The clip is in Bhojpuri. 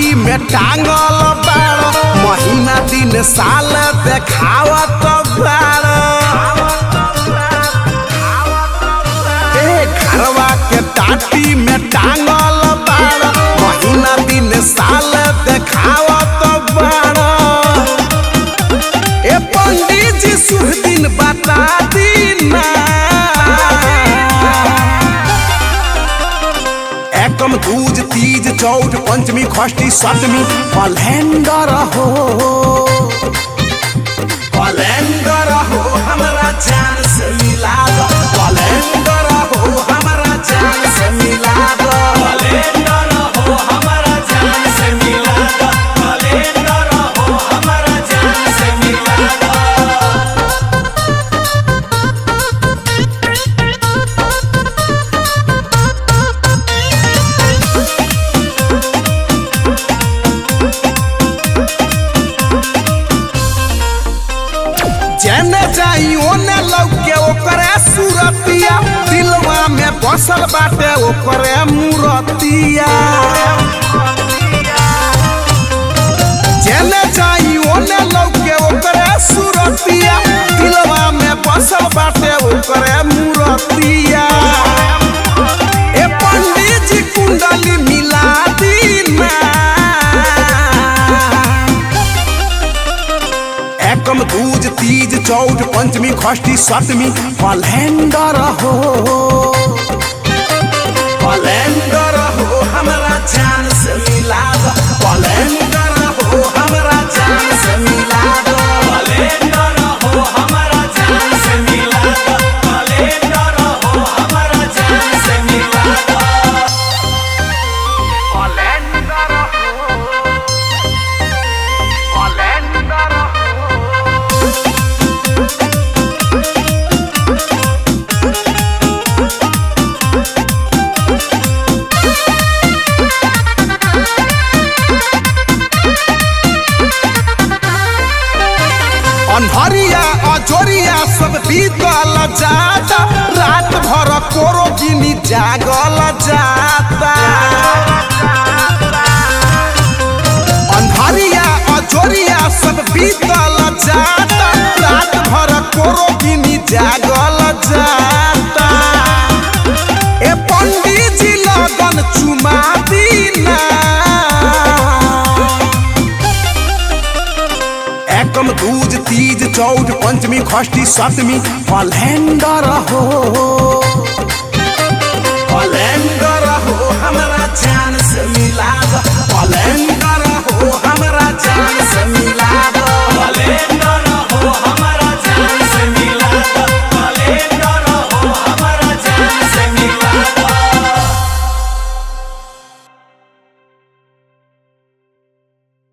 टाटी में टांगल बाड़ महीना दिन साल देखावत बाड़ घरवा के टाटी में टांगल बाड़ महीना दिन साल देखावत बाड़ ए पंडित जी शुभ दिन बता दीना एकम दूज तीज चौथ पंचमी षष्ठी सप्तमी कैलेंडर हो हमरा जान से मिला दो कैलेंडर हो हमरा जान से मिला दो कैलेंडर हो हमरा जान से मिला दो कैलेंडर हो हमरा जान से मिला दो। जेने जाई ओने लौके ओकरे सूरतिया दिलवा में बसल बाटे ओकरे मूरतिया जेने जाई ओने लौके ओकरे सूरतिया दिलवा में बसल बाटे ओकरे मूरतिया ए पंडित जी कुंडली मिला दीना एकम दूज तीज चौथ पंचमी षष्ठी सप्तमी कैलेंडर हो हमरा जान से मिला दो कैलेंडर हो हमरा जान से मिला दो कैलेंडर हो हमरा जान से मिला दो कैलेंडर हो हमरा जान से मिला दो कैलेंडर अन्हरिया अजोरिया सब बीतल जाता रात भर कोरो गिनी जागल जाता अन्हरिया अजोरिया सब बीतल जाता रात भर कोरो गिनी जागल जाता ए पंडित जी लगन चुमा दीना एकम दूज तीज चौथ पंचमी षष्ठी सप्तमी कैलेंडर हो